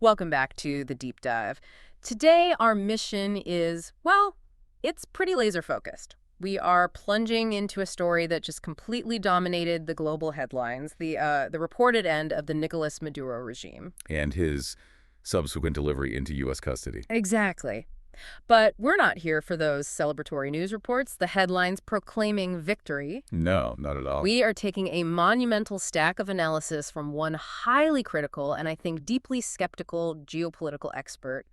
Welcome back to the deep dive. Today, our mission is, well, it's pretty laser focused. We are plunging into a story that just completely dominated the global headlines, the reported end of the Nicolas Maduro regime. And his subsequent delivery into U.S. custody. Exactly. But we're not here for those celebratory news reports, the headlines proclaiming victory. No, not at all. We are taking a monumental stack of analysis from one highly critical and I think deeply skeptical geopolitical expert,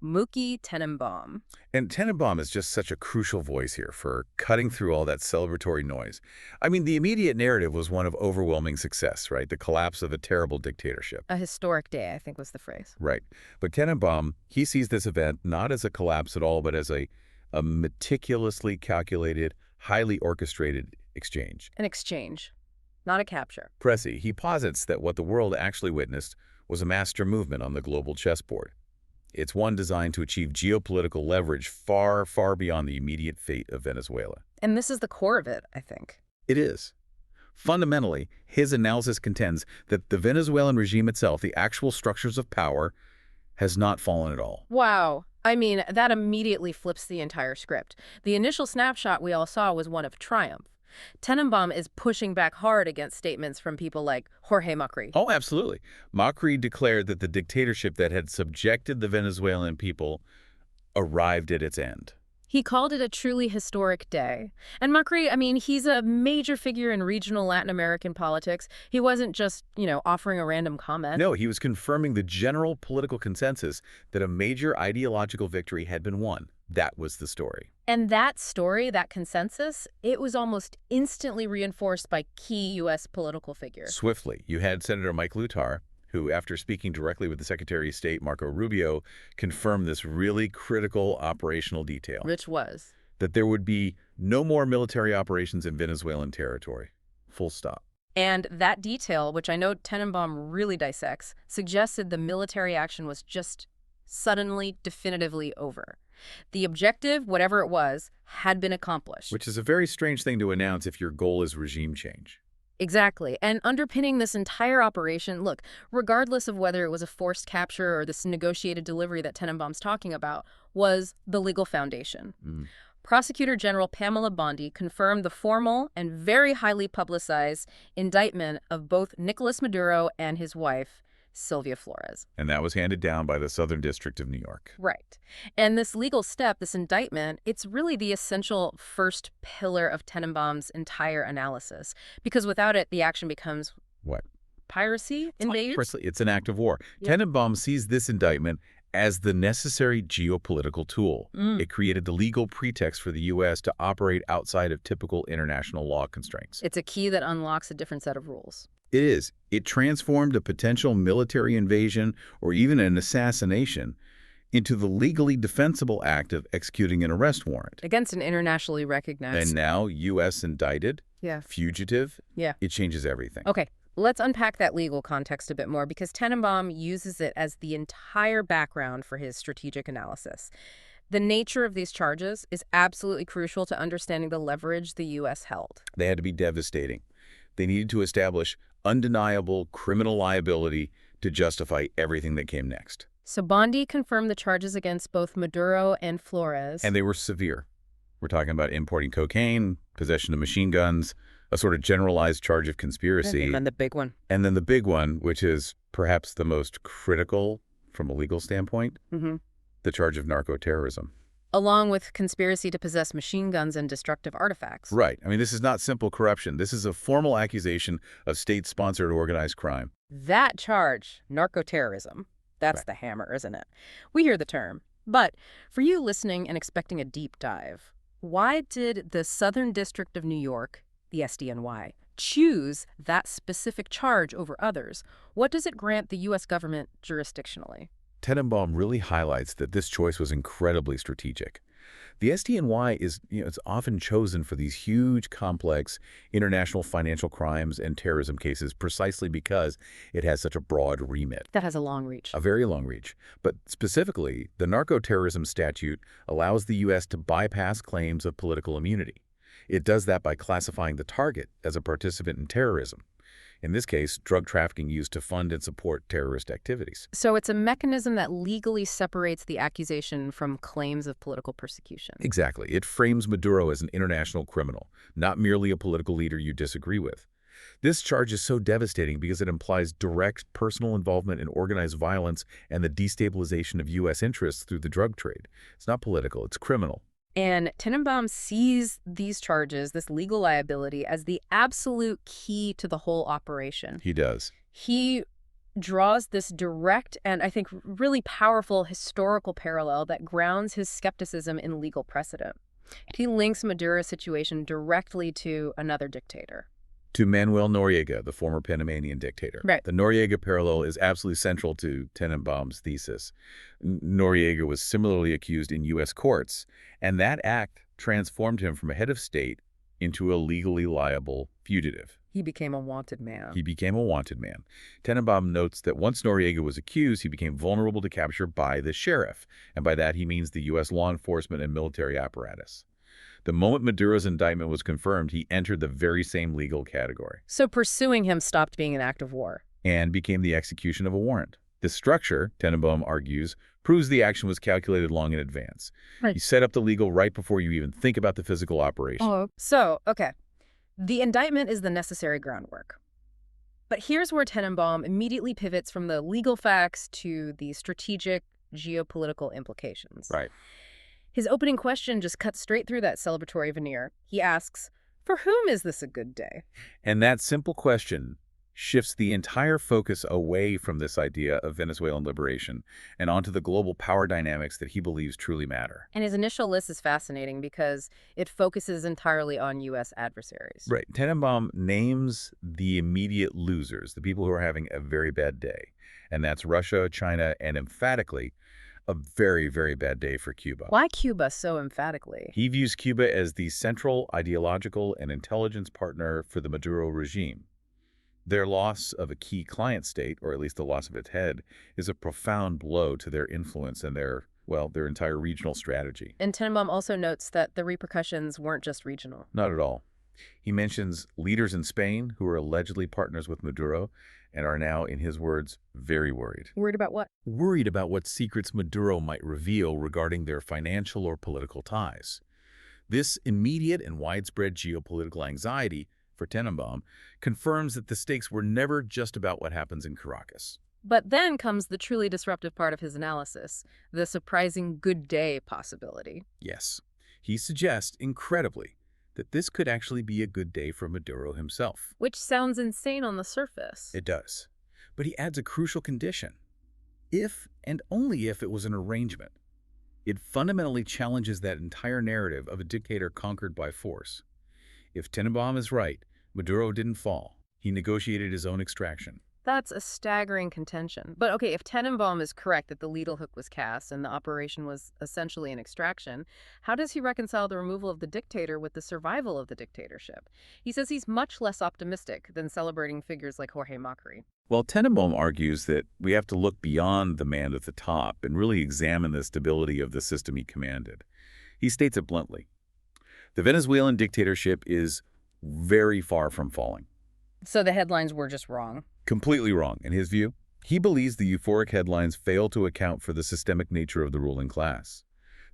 Mookie Tenenbaum. And Tenenbaum is just such a crucial voice here for cutting through all that celebratory noise. I mean, the immediate narrative was one of overwhelming success, right? The collapse of a terrible dictatorship. A historic day, I think was the phrase. Right. But Tenenbaum, he sees this event not as a collapse at all, but as a meticulously calculated, highly orchestrated exchange. An exchange, not a capture. Pressy, he posits that what the world actually witnessed was a master movement on the global chessboard. It's one designed to achieve geopolitical leverage far, far beyond the immediate fate of Venezuela. And this is the core of it, I think. It is. Fundamentally, his analysis contends that the Venezuelan regime itself, the actual structures of power, has not fallen at all. Wow. I mean, that immediately flips the entire script. The initial snapshot we all saw was one of triumph. Tenenbaum is pushing back hard against statements from people like Jorge Macri. Oh, absolutely. Macri declared that the dictatorship that had subjected the Venezuelan people arrived at its end. He called it a truly historic day. And Macri, I mean, he's a major figure in regional Latin American politics. He wasn't just, offering a random comment. No, he was confirming the general political consensus that a major ideological victory had been won. That was the story. And that story, that consensus, it was almost instantly reinforced by key U.S. political figures. Swiftly, you had Senator Mike Lutar, who, after speaking directly with the Secretary of State, Marco Rubio, confirmed this really critical operational detail. Which was? That there would be no more military operations in Venezuelan territory. Full stop. And that detail, which I know Tenenbaum really dissects, suggested the military action was just suddenly, definitively over. The objective, whatever it was, had been accomplished. Which is a very strange thing to announce if your goal is regime change. Exactly. And underpinning this entire operation, look, regardless of whether it was a forced capture or this negotiated delivery that Tenenbaum's talking about, was the legal foundation. Prosecutor General Pamela Bondi confirmed the formal and very highly publicized indictment of both Nicolas Maduro and his wife, Sylvia Flores. And that was handed down by the Southern District of New York. Right. And this legal step, this indictment, it's really the essential first pillar of Tenenbaum's entire analysis. Because without it, the action becomes... What? Piracy? Invasion? It's an act of war. Yep. Tenenbaum sees this indictment as the necessary geopolitical tool. It created the legal pretext for the U.S. to operate outside of typical international law constraints. It's a key that unlocks a different set of rules. It is. It transformed a potential military invasion or even an assassination into the legally defensible act of executing an arrest warrant. Against an internationally recognized... And now, U.S. indicted, fugitive, it changes everything. Okay, let's unpack that legal context a bit more because Tenenbaum uses it as the entire background for his strategic analysis. The nature of these charges is absolutely crucial to understanding the leverage the U.S. held. They had to be devastating. They needed to establish undeniable criminal liability to justify everything that came next. So Bondi confirmed the charges against both Maduro and Flores. And they were severe. We're talking about importing cocaine, possession of machine guns, a sort of generalized charge of conspiracy. And then the big one. And then the big one, which is perhaps the most critical from a legal standpoint, the charge of narco-terrorism. Along with conspiracy to possess machine guns and destructive artifacts. Right. I mean, this is not simple corruption. This is a formal accusation of state-sponsored organized crime. That charge, narco-terrorism, that's the hammer, isn't it? We hear the term. But for you listening and expecting a deep dive, why did the Southern District of New York, the SDNY, choose that specific charge over others? What does it grant the U.S. government jurisdictionally? Tenenbaum really highlights that this choice was incredibly strategic. The SDNY is, it's often chosen for these huge, complex international financial crimes and terrorism cases precisely because it has such a broad remit. That has a long reach. A very long reach. But specifically, the narco-terrorism statute allows the U.S. to bypass claims of political immunity. It does that by classifying the target as a participant in terrorism. In this case, drug trafficking used to fund and support terrorist activities. So it's a mechanism that legally separates the accusation from claims of political persecution. Exactly. It frames Maduro as an international criminal, not merely a political leader you disagree with. This charge is so devastating because it implies direct personal involvement in organized violence and the destabilization of U.S. interests through the drug trade. It's not political, it's criminal. And Tenenbaum sees these charges, this legal liability, as the absolute key to the whole operation. He does. He draws this direct and, I think, really powerful historical parallel that grounds his skepticism in legal precedent. He links Maduro's situation directly to another dictator. To Manuel Noriega, the former Panamanian dictator. Right. The Noriega parallel is absolutely central to Tenenbaum's thesis. Noriega was similarly accused in U.S. courts, and that act transformed him from a head of state into a legally liable fugitive. He became a wanted man. He became a wanted man. Tenenbaum notes that once Noriega was accused, he became vulnerable to capture by the sheriff, and by that he means the U.S. law enforcement and military apparatus. The moment Maduro's indictment was confirmed, he entered the very same legal category. So pursuing him stopped being an act of war. And became the execution of a warrant. This structure, Tenenbaum argues, proves the action was calculated long in advance. Right. You set up the legal right before you even think about the physical operation. So, okay, the indictment is the necessary groundwork. But here's where Tenenbaum immediately pivots from the legal facts to the strategic geopolitical implications. Right. His opening question just cuts straight through that celebratory veneer. He asks, for whom is this a good day? And that simple question shifts the entire focus away from this idea of Venezuelan liberation and onto the global power dynamics that he believes truly matter. And his initial list is fascinating because it focuses entirely on U.S. adversaries. Right. Tenenbaum names the immediate losers, the people who are having a very bad day. And that's Russia, China, and emphatically, a very, very bad day for Cuba. Why Cuba so emphatically? He views Cuba as the central ideological and intelligence partner for the Maduro regime. Their loss of a key client state, or at least the loss of its head, is a profound blow to their influence and their entire regional strategy. And Tenenbaum also notes that the repercussions weren't just regional. Not at all. He mentions leaders in Spain who are allegedly partners with Maduro and are now, in his words, very worried. Worried about what? Worried about what secrets Maduro might reveal regarding their financial or political ties. This immediate and widespread geopolitical anxiety, for Tenenbaum, confirms that the stakes were never just about what happens in Caracas. But then comes the truly disruptive part of his analysis, the surprising good day possibility. Yes, he suggests, incredibly, that this could actually be a good day for Maduro himself. Which sounds insane on the surface. It does. But he adds a crucial condition. If, and only if, it was an arrangement. It fundamentally challenges that entire narrative of a dictator conquered by force. If Tenenbaum is right, Maduro didn't fall. He negotiated his own extraction. That's a staggering contention. But okay, if Tenenbaum is correct that the legal hook was cast and the operation was essentially an extraction, how does he reconcile the removal of the dictator with the survival of the dictatorship? He says he's much less optimistic than celebrating figures like Jorge Macri. Well, Tenenbaum argues that we have to look beyond the man at the top and really examine the stability of the system he commanded. He states it bluntly. The Venezuelan dictatorship is very far from falling. So the headlines were just wrong. Completely wrong, in his view. He believes the euphoric headlines fail to account for the systemic nature of the ruling class.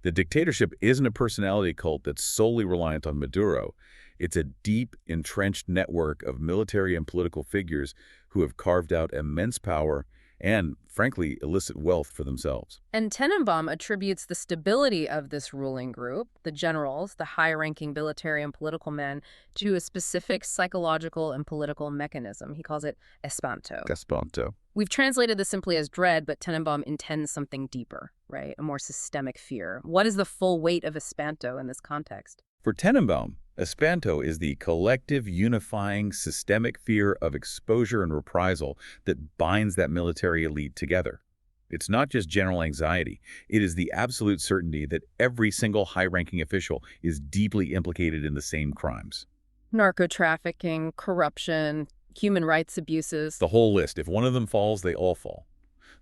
The dictatorship isn't a personality cult that's solely reliant on Maduro. It's a deep, entrenched network of military and political figures who have carved out immense power and, frankly, illicit wealth for themselves. And Tenenbaum attributes the stability of this ruling group, the generals, the high-ranking military and political men, to a specific psychological and political mechanism. He calls it espanto. Espanto. We've translated this simply as dread, but Tenenbaum intends something deeper, right? A more systemic fear. What is the full weight of espanto in this context? For Tenenbaum, espanto is the collective, unifying, systemic fear of exposure and reprisal that binds that military elite together. It's not just general anxiety. It is the absolute certainty that every single high-ranking official is deeply implicated in the same crimes. Narco-trafficking, corruption, human rights abuses. The whole list. If one of them falls, they all fall.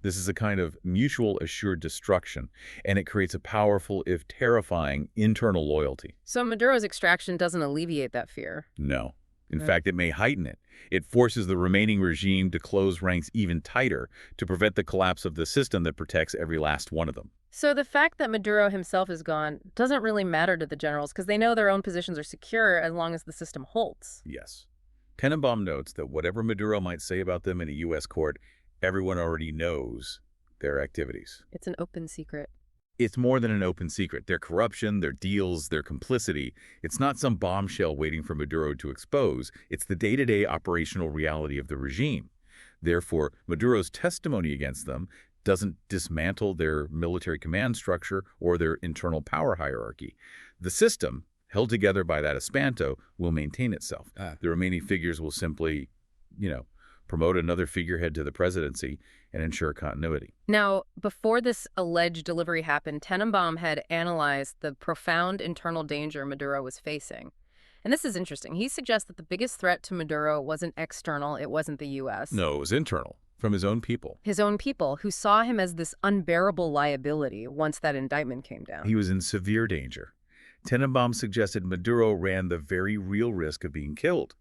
This is a kind of mutual assured destruction, and it creates a powerful, if terrifying, internal loyalty. So Maduro's extraction doesn't alleviate that fear. No. In Right. fact, it may heighten it. It forces the remaining regime to close ranks even tighter to prevent the collapse of the system that protects every last one of them. So the fact that Maduro himself is gone doesn't really matter to the generals because they know their own positions are secure as long as the system holds. Yes. Tenenbaum notes that whatever Maduro might say about them in a U.S. court, everyone already knows their activities. It's an open secret. It's more than an open secret. Their corruption, their deals, their complicity, it's not some bombshell waiting for Maduro to expose. It's the day-to-day operational reality of the regime. Therefore, Maduro's testimony against them doesn't dismantle their military command structure or their internal power hierarchy. The system, held together by that espanto, will maintain itself. The remaining figures will simply, promote another figurehead to the presidency and ensure continuity. Now, before this alleged delivery happened, Tenenbaum had analyzed the profound internal danger Maduro was facing. And this is interesting. He suggests that the biggest threat to Maduro wasn't external, it wasn't the U.S. No, it was internal, from his own people. His own people, who saw him as this unbearable liability once that indictment came down. He was in severe danger. Tenenbaum suggested Maduro ran the very real risk of being killed,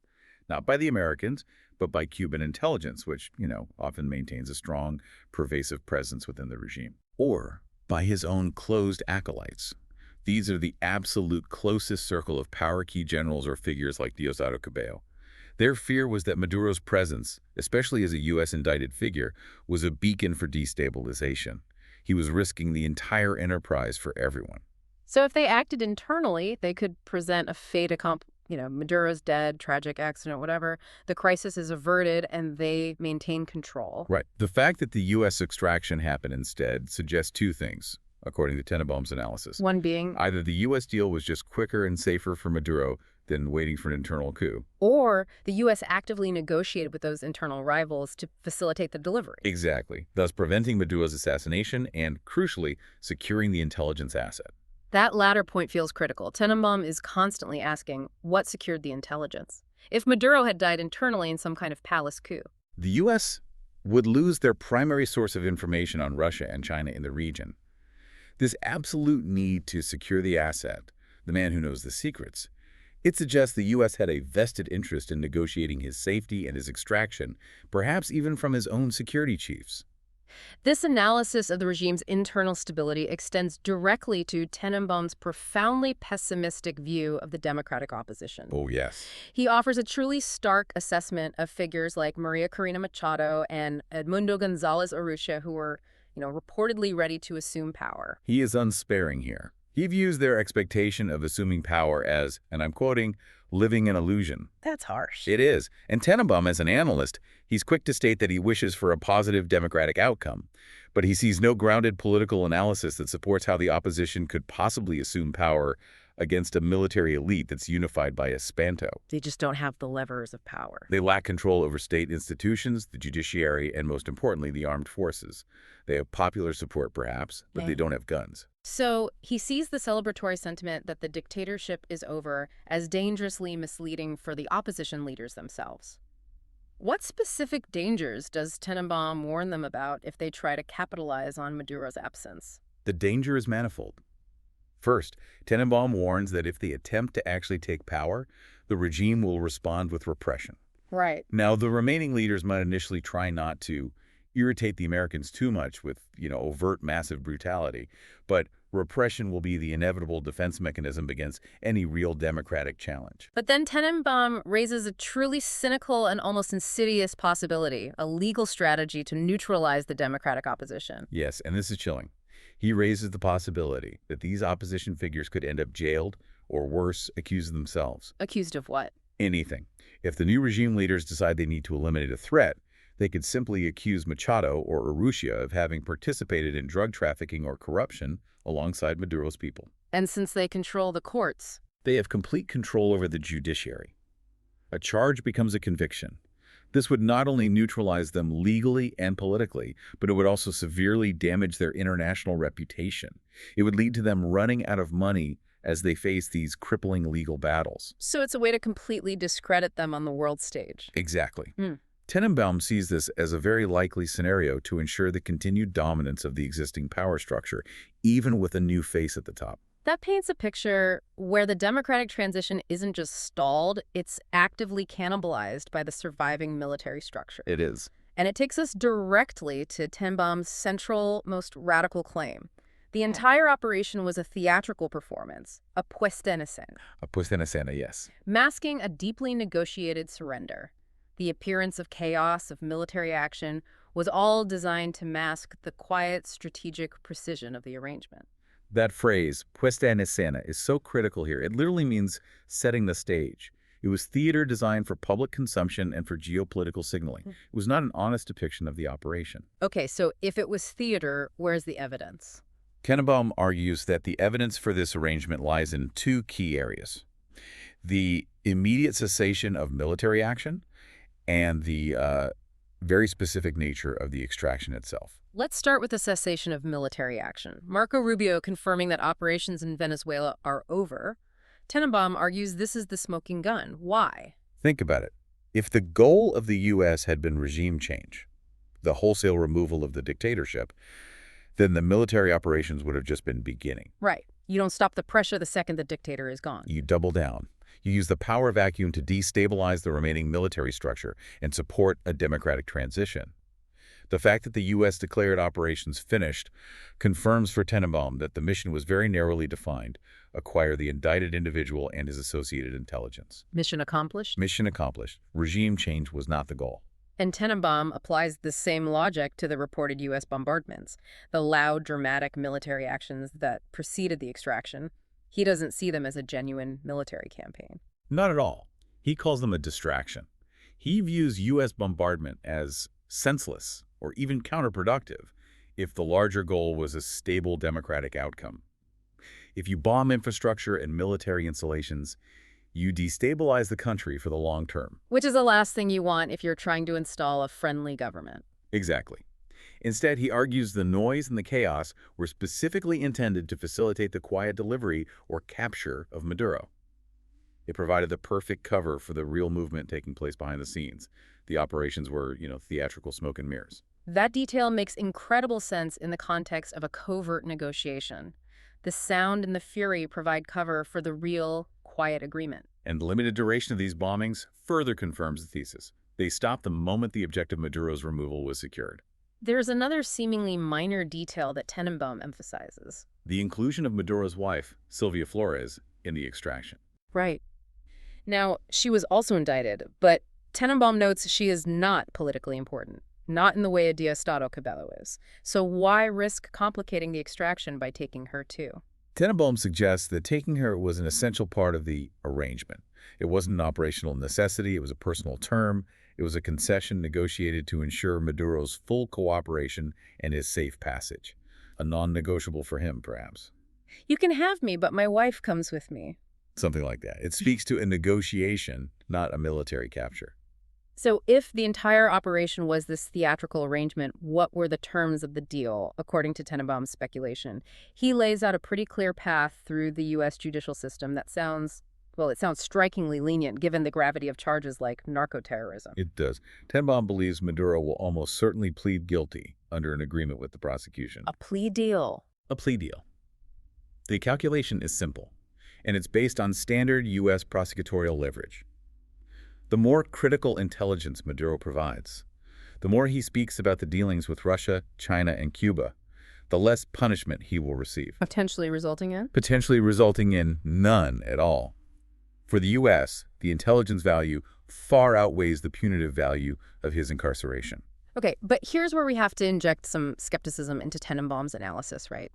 not by the Americans, but by Cuban intelligence, which, often maintains a strong, pervasive presence within the regime, or by his own closed acolytes. These are the absolute closest circle of power key generals or figures like Diosdado Cabello. Their fear was that Maduro's presence, especially as a U.S. indicted figure, was a beacon for destabilization. He was risking the entire enterprise for everyone. So if they acted internally, they could present a fait accompli. Maduro's dead, tragic accident, whatever. The crisis is averted and they maintain control. Right. The fact that the U.S. extraction happened instead suggests two things, according to Tenenbaum's analysis. One being, Either the U.S. deal was just quicker and safer for Maduro than waiting for an internal coup. or the U.S. actively negotiated with those internal rivals to facilitate the delivery. Exactly. Thus preventing Maduro's assassination and, crucially, securing the intelligence asset. That latter point feels critical. Tenenbaum is constantly asking, what secured the intelligence? If Maduro had died internally in some kind of palace coup. The U.S. would lose their primary source of information on Russia and China in the region. This absolute need to secure the asset, the man who knows the secrets, it suggests the U.S. had a vested interest in negotiating his safety and his extraction, perhaps even from his own security chiefs. This analysis of the regime's internal stability extends directly to Tenenbaum's profoundly pessimistic view of the democratic opposition. Oh, yes. He offers a truly stark assessment of figures like Maria Corina Machado and Edmundo González Urrutia, who were, reportedly ready to assume power. He is unsparing here. He views their expectation of assuming power as, and I'm quoting, living an illusion. That's harsh. It is. And Tenenbaum, as an analyst, he's quick to state that he wishes for a positive democratic outcome. But he sees no grounded political analysis that supports how the opposition could possibly assume power against a military elite that's unified by espanto. They just don't have the levers of power. They lack control over state institutions, the judiciary, and most importantly, the armed forces. They have popular support, perhaps, but they don't have guns. So he sees the celebratory sentiment that the dictatorship is over as dangerously misleading for the opposition leaders themselves. What specific dangers does Tenenbaum warn them about if they try to capitalize on Maduro's absence? The danger is manifold. First, Tenenbaum warns that if they attempt to actually take power, the regime will respond with repression. Right. Now, the remaining leaders might initially try not to irritate the Americans too much with, overt massive brutality, but repression will be the inevitable defense mechanism against any real democratic challenge. But then Tenenbaum raises a truly cynical and almost insidious possibility, a legal strategy to neutralize the democratic opposition. Yes, and this is chilling. He raises the possibility that these opposition figures could end up jailed or worse, accused themselves. Accused of what? Anything. If the new regime leaders decide they need to eliminate a threat, they could simply accuse Machado or Urrutia of having participated in drug trafficking or corruption alongside Maduro's people. And since they control the courts, They have complete control over the judiciary. A charge becomes a conviction. This would not only neutralize them legally and politically, but it would also severely damage their international reputation. It would lead to them running out of money as they face these crippling legal battles. so it's a way to completely discredit them on the world stage. Exactly. Hmm. Tenenbaum sees this as a very likely scenario to ensure the continued dominance of the existing power structure, even with a new face at the top. That paints a picture where the democratic transition isn't just stalled, it's actively cannibalized by the surviving military structure. It is. And it takes us directly to Tenenbaum's central, most radical claim. The entire operation was a theatrical performance, a puesta en escena, A puesta en escena, yes. masking a deeply negotiated surrender. The appearance of chaos, of military action, was all designed to mask the quiet, strategic precision of the arrangement. That phrase, puesta en escena, is so critical here. It literally means setting the stage. It was theater designed for public consumption and for geopolitical signaling. It was not an honest depiction of the operation. Okay, so if it was theater, where's the evidence? Tenenbaum argues that the evidence for this arrangement lies in two key areas: the immediate cessation of military action and the very specific nature of the extraction itself. Let's start with the cessation of military action. Marco Rubio confirming that operations in Venezuela are over. Tenenbaum argues this is the smoking gun. Why? Think about it. If the goal of the U.S. had been regime change, the wholesale removal of the dictatorship, then the military operations would have just been beginning. Right. You don't stop the pressure the second the dictator is gone. You double down. You use the power vacuum to destabilize the remaining military structure and support a democratic transition. The fact that the U.S. declared operations finished confirms for Tenenbaum that the mission was very narrowly defined: acquire the indicted individual and his associated intelligence. Mission accomplished? Mission accomplished. Regime change was not the goal. And Tenenbaum applies the same logic to the reported U.S. bombardments, the loud, dramatic military actions that preceded the extraction. He doesn't see them as a genuine military campaign. Not at all. He calls them a distraction. He views U.S. bombardment as senseless or even counterproductive if the larger goal was a stable democratic outcome. If you bomb infrastructure and military installations, you destabilize the country for the long term. Which is the last thing you want if you're trying to install a friendly government. Exactly. Instead, he argues the noise and the chaos were specifically intended to facilitate the quiet delivery or capture of Maduro. It provided the perfect cover for the real movement taking place behind the scenes. The operations were, theatrical smoke and mirrors. That detail makes incredible sense in the context of a covert negotiation. The sound and the fury provide cover for the real, quiet agreement. And the limited duration of these bombings further confirms the thesis. They stopped the moment the objective Maduro's removal was secured. There's another seemingly minor detail that Tenenbaum emphasizes. The inclusion of Maduro's wife, Sylvia Flores, in the extraction. Right. Now, she was also indicted, but Tenenbaum notes she is not politically important, not in the way a Diosdado Cabello is. So why risk complicating the extraction by taking her too? Tenenbaum suggests that taking her was an essential part of the arrangement. It wasn't an operational necessity, it was a personal term, it was a concession negotiated to ensure Maduro's full cooperation and his safe passage. A non-negotiable for him, perhaps. You can have me, but my wife comes with me. Something like that. It speaks to a negotiation, not a military capture. So if the entire operation was this theatrical arrangement, what were the terms of the deal, according to Tenenbaum's speculation? He lays out a pretty clear path through the U.S. judicial system that sounds strikingly lenient given the gravity of charges like narco-terrorism. It does. Tenenbaum believes Maduro will almost certainly plead guilty under an agreement with the prosecution. A plea deal. A plea deal. The calculation is simple, and it's based on standard U.S. prosecutorial leverage. The more critical intelligence Maduro provides, the more he speaks about the dealings with Russia, China, and Cuba, the less punishment he will receive. Potentially resulting in? Potentially resulting in none at all. For the U.S., the intelligence value far outweighs the punitive value of his incarceration. Okay, but here's where we have to inject some skepticism into Tenenbaum's analysis, right?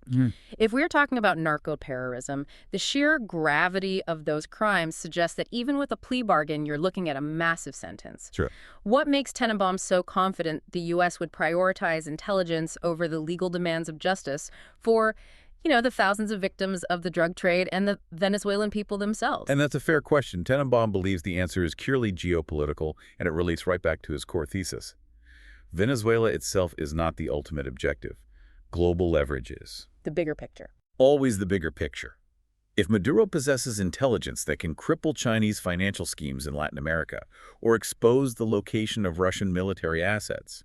If we're talking about narco-terrorism, the sheer gravity of those crimes suggests that even with a plea bargain, you're looking at a massive sentence. Sure. What makes Tenenbaum so confident the U.S. would prioritize intelligence over the legal demands of justice for, the thousands of victims of the drug trade and the Venezuelan people themselves? And that's a fair question. Tenenbaum believes the answer is purely geopolitical, and it relates right back to his core thesis. Venezuela itself is not the ultimate objective. Global leverage is. The bigger picture. Always the bigger picture. If Maduro possesses intelligence that can cripple Chinese financial schemes in Latin America or expose the location of Russian military assets,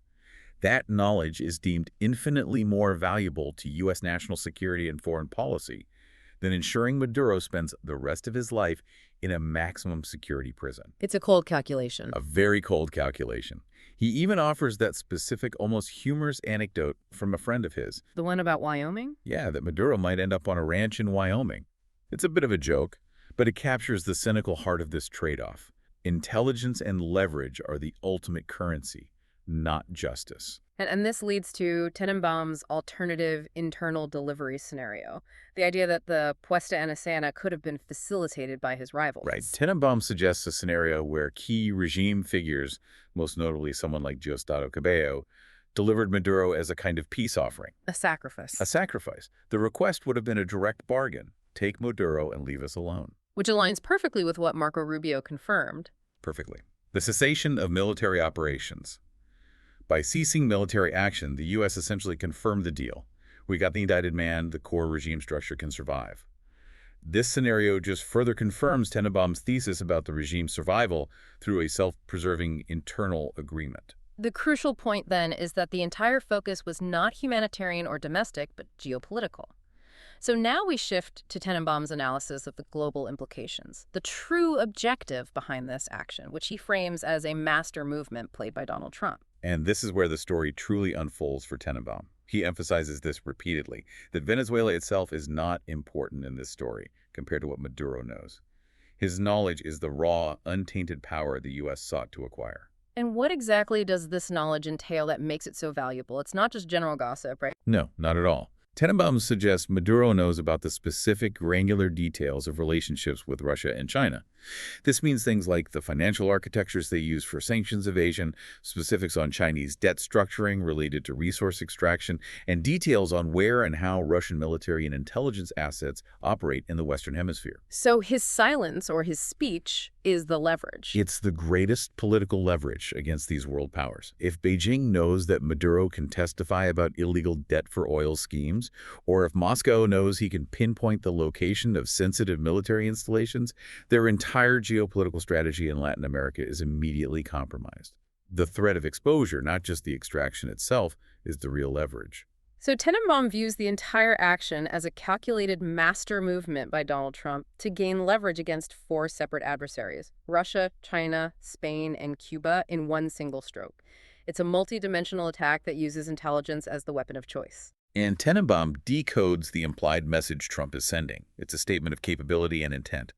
that knowledge is deemed infinitely more valuable to U.S. national security and foreign policy than ensuring Maduro spends the rest of his life in a maximum security prison. It's a cold calculation. A very cold calculation. He even offers that specific, almost humorous anecdote from a friend of his. The one about Wyoming? Yeah, that Maduro might end up on a ranch in Wyoming. It's a bit of a joke, but it captures the cynical heart of this trade-off. Intelligence and leverage are the ultimate currency, not justice. And this leads to Tenenbaum's alternative internal delivery scenario, the idea that the puesta en escena could have been facilitated by his rivals. Right. Tenenbaum suggests a scenario where key regime figures, most notably someone like Diosdado Cabello, delivered Maduro as a kind of peace offering. A sacrifice. A sacrifice. The request would have been a direct bargain. Take Maduro and leave us alone. Which aligns perfectly with what Marco Rubio confirmed. Perfectly. The cessation of military operations. By ceasing military action, the U.S. essentially confirmed the deal. We got the indicted man, the core regime structure can survive. This scenario just further confirms Tenenbaum's thesis about the regime's survival through a self-preserving internal agreement. The crucial point, then, is that the entire focus was not humanitarian or domestic, but geopolitical. So now we shift to Tenenbaum's analysis of the global implications, the true objective behind this action, which he frames as a master movement played by Donald Trump. And this is where the story truly unfolds for Tenenbaum. He emphasizes this repeatedly, that Venezuela itself is not important in this story compared to what Maduro knows. His knowledge is the raw, untainted power the U.S. sought to acquire. And what exactly does this knowledge entail that makes it so valuable? It's not just general gossip, right? No, not at all. Tenenbaum suggests Maduro knows about the specific granular details of relationships with Russia and China. This means things like the financial architectures they use for sanctions evasion, specifics on Chinese debt structuring related to resource extraction, and details on where and how Russian military and intelligence assets operate in the Western Hemisphere. So his silence or his speech is the leverage. It's the greatest political leverage against these world powers. If Beijing knows that Maduro can testify about illegal debt for oil schemes, or if Moscow knows he can pinpoint the location of sensitive military installations, their entire geopolitical strategy in Latin America is immediately compromised. The threat of exposure, not just the extraction itself, is the real leverage. So Tenenbaum views the entire action as a calculated master movement by Donald Trump to gain leverage against four separate adversaries: Russia, China, Spain, and Cuba in one single stroke. It's a multi-dimensional attack that uses intelligence as the weapon of choice. And Tenenbaum decodes the implied message Trump is sending. It's a statement of capability and intent.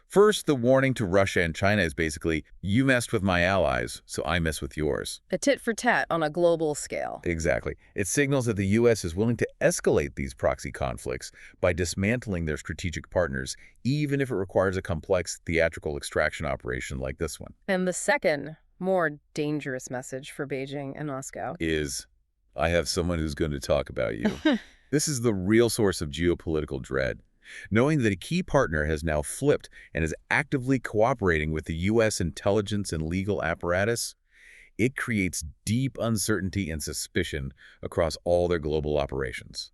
First, the warning to Russia and China is basically, you messed with my allies, so I mess with yours. A tit for tat on a global scale. Exactly. It signals that the U.S. is willing to escalate these proxy conflicts by dismantling their strategic partners, even if it requires a complex theatrical extraction operation like this one. And the second, more dangerous message for Beijing and Moscow is, I have someone who's going to talk about you. This is the real source of geopolitical dread. Knowing that a key partner has now flipped and is actively cooperating with the U.S. intelligence and legal apparatus, it creates deep uncertainty and suspicion across all their global operations.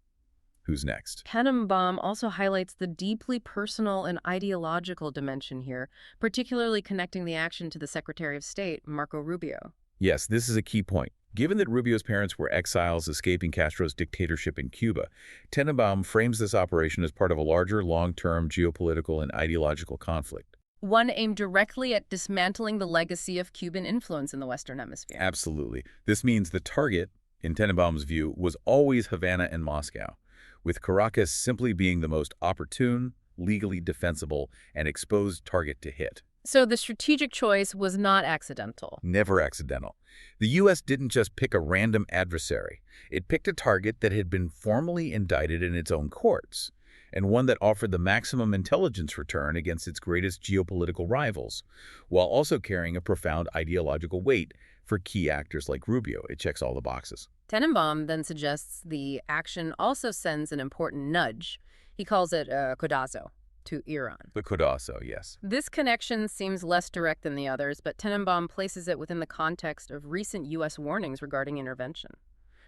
Who's next? Tenenbaum also highlights the deeply personal and ideological dimension here, particularly connecting the action to the Secretary of State, Marco Rubio. Yes, this is a key point. Given that Rubio's parents were exiles escaping Castro's dictatorship in Cuba, Tenenbaum frames this operation as part of a larger, long-term geopolitical and ideological conflict. One aimed directly at dismantling the legacy of Cuban influence in the Western Hemisphere. Absolutely. This means the target, in Tenenbaum's view, was always Havana and Moscow, with Caracas simply being the most opportune, legally defensible, and exposed target to hit. So the strategic choice was not accidental. Never accidental. The U.S. didn't just pick a random adversary. It picked a target that had been formally indicted in its own courts, and one that offered the maximum intelligence return against its greatest geopolitical rivals, while also carrying a profound ideological weight for key actors like Rubio. It checks all the boxes. Tenenbaum then suggests the action also sends an important nudge. He calls it a codazo to Iran. The codazo, yes. This connection seems less direct than the others, but Tenenbaum places it within the context of recent U.S. warnings regarding intervention.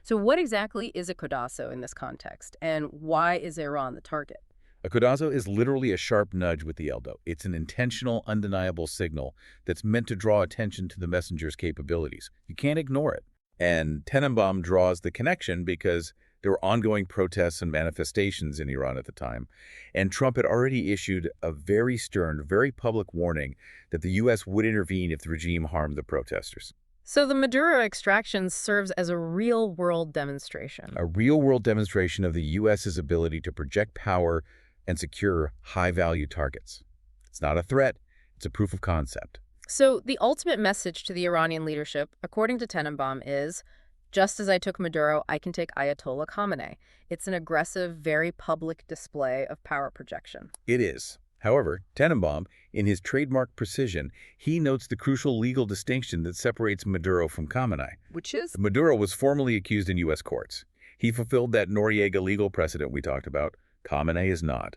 So what exactly is a codazo in this context, and why is Iran the target? A codazo is literally a sharp nudge with the elbow. It's an intentional, undeniable signal that's meant to draw attention to the messenger's capabilities. You can't ignore it. And Tenenbaum draws the connection because There were ongoing protests and manifestations in Iran at the time, and Trump had already issued a very stern, very public warning that the U.S. would intervene if the regime harmed the protesters. So the Maduro extraction serves as a real-world demonstration. A real-world demonstration of the U.S.'s ability to project power and secure high-value targets. It's not a threat, it's a proof of concept. So the ultimate message to the Iranian leadership, according to Tenenbaum, is, just as I took Maduro, I can take Ayatollah Khamenei. It's an aggressive, very public display of power projection. It is. However, Tenenbaum, in his trademark precision, he notes the crucial legal distinction that separates Maduro from Khamenei. Which is? Maduro was formally accused in U.S. courts. He fulfilled that Noriega legal precedent we talked about. Khamenei is not.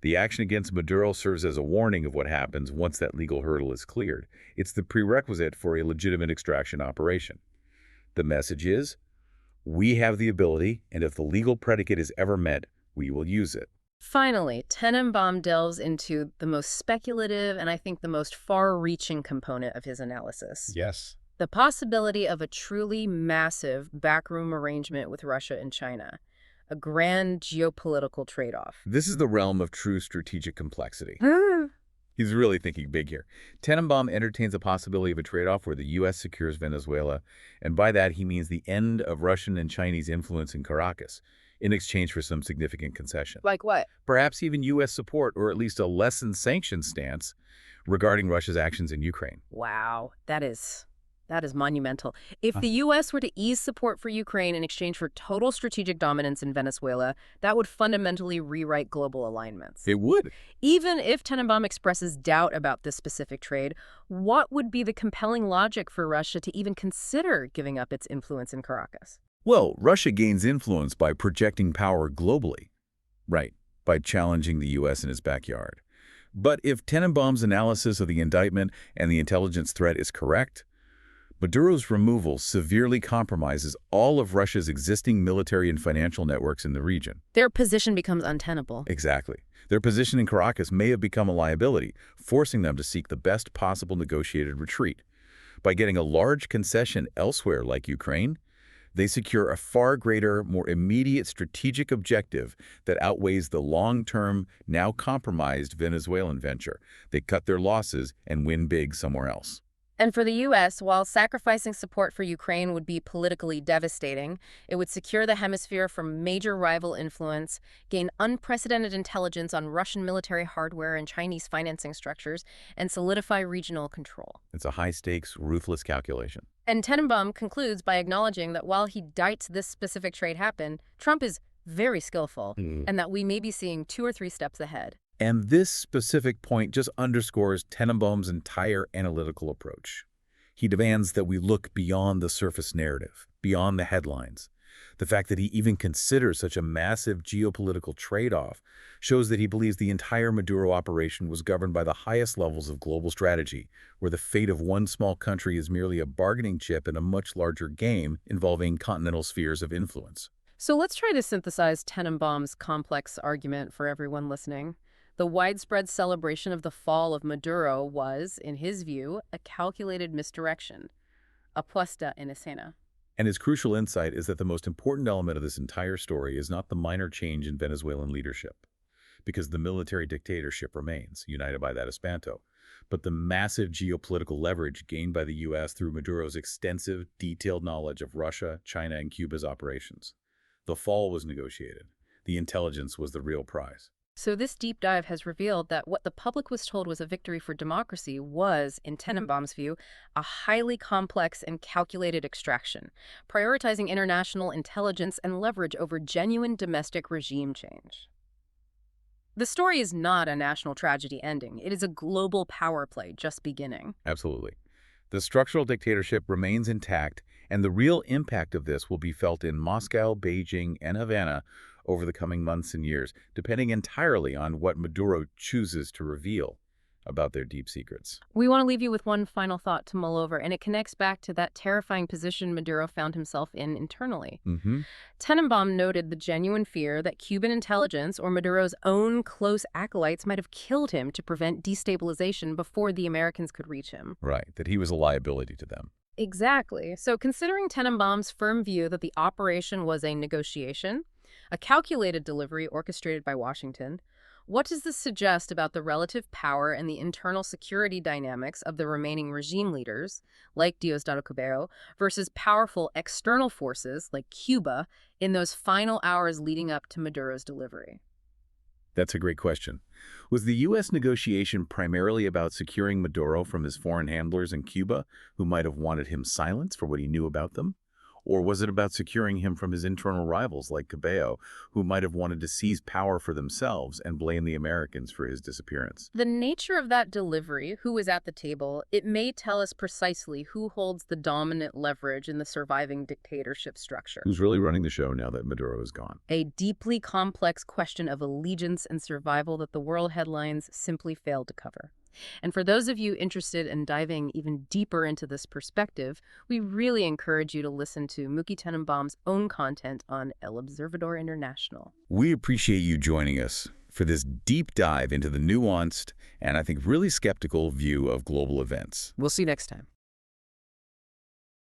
The action against Maduro serves as a warning of what happens once that legal hurdle is cleared. It's the prerequisite for a legitimate extraction operation. The message is, we have the ability, and if the legal predicate is ever met, we will use it. Finally, Tenenbaum delves into the most speculative and I think the most far-reaching component of his analysis. Yes. The possibility of a truly massive backroom arrangement with Russia and China. A grand geopolitical trade-off. This is the realm of true strategic complexity. He's really thinking big here. Tenenbaum entertains the possibility of a trade-off where the U.S. secures Venezuela, and by that he means the end of Russian and Chinese influence in Caracas, in exchange for some significant concession. Like what? Perhaps even U.S. support, or at least a lessened sanctions stance regarding Russia's actions in Ukraine. Wow, that is monumental. If the U.S. were to ease support for Ukraine in exchange for total strategic dominance in Venezuela, that would fundamentally rewrite global alignments. It would. Even if Tenenbaum expresses doubt about this specific trade, what would be the compelling logic for Russia to even consider giving up its influence in Caracas? Well, Russia gains influence by projecting power globally. Right, by challenging the U.S. in its backyard. But if Tenenbaum's analysis of the indictment and the intelligence threat is correct, Maduro's removal severely compromises all of Russia's existing military and financial networks in the region. Their position becomes untenable. Exactly. Their position in Caracas may have become a liability, forcing them to seek the best possible negotiated retreat. By getting a large concession elsewhere like Ukraine, they secure a far greater, more immediate strategic objective that outweighs the long-term, now compromised Venezuelan venture. They cut their losses and win big somewhere else. And for the U.S., while sacrificing support for Ukraine would be politically devastating, it would secure the hemisphere from major rival influence, gain unprecedented intelligence on Russian military hardware and Chinese financing structures, and solidify regional control. It's a high-stakes, ruthless calculation. And Tenenbaum concludes by acknowledging that while he doubts this specific trade happen, Trump is very skillful, and that we may be seeing 2 or 3 steps ahead. And this specific point just underscores Tenenbaum's entire analytical approach. He demands that we look beyond the surface narrative, beyond the headlines. The fact that he even considers such a massive geopolitical trade-off shows that he believes the entire Maduro operation was governed by the highest levels of global strategy, where the fate of one small country is merely a bargaining chip in a much larger game involving continental spheres of influence. So let's try to synthesize Tenenbaum's complex argument for everyone listening. The widespread celebration of the fall of Maduro was, in his view, a calculated misdirection, a puesta en escena. And his crucial insight is that the most important element of this entire story is not the minor change in Venezuelan leadership, because the military dictatorship remains, united by that espanto, but the massive geopolitical leverage gained by the U.S. through Maduro's extensive, detailed knowledge of Russia, China, and Cuba's operations. The fall was negotiated. The intelligence was the real prize. So this deep dive has revealed that what the public was told was a victory for democracy was, in Tenenbaum's view, a highly complex and calculated extraction, prioritizing international intelligence and leverage over genuine domestic regime change. The story is not a national tragedy ending. It is a global power play just beginning. Absolutely. The structural dictatorship remains intact, and the real impact of this will be felt in Moscow, Beijing, and Havana over the coming months and years, depending entirely on what Maduro chooses to reveal about their deep secrets. We want to leave you with one final thought to mull over, and it connects back to that terrifying position Maduro found himself in internally. Tenenbaum noted the genuine fear that Cuban intelligence or Maduro's own close acolytes might have killed him to prevent destabilization before the Americans could reach him. Right, that he was a liability to them. Exactly. So considering Tenenbaum's firm view that the operation was a negotiation, a calculated delivery orchestrated by Washington. What does this suggest about the relative power and the internal security dynamics of the remaining regime leaders, like Diosdado Cabello, versus powerful external forces like Cuba in those final hours leading up to Maduro's delivery? That's a great question. Was the U.S. negotiation primarily about securing Maduro from his foreign handlers in Cuba, who might have wanted him silenced for what he knew about them? Or was it about securing him from his internal rivals like Cabello, who might have wanted to seize power for themselves and blame the Americans for his disappearance? The nature of that delivery, who was at the table, it may tell us precisely who holds the dominant leverage in the surviving dictatorship structure. Who's really running the show now that Maduro is gone? A deeply complex question of allegiance and survival that the world headlines simply failed to cover. And for those of you interested in diving even deeper into this perspective, we really encourage you to listen to Muki Tenenbaum's own content on El Observador International. We appreciate you joining us for this deep dive into the nuanced and I think really skeptical view of global events. We'll see you next time.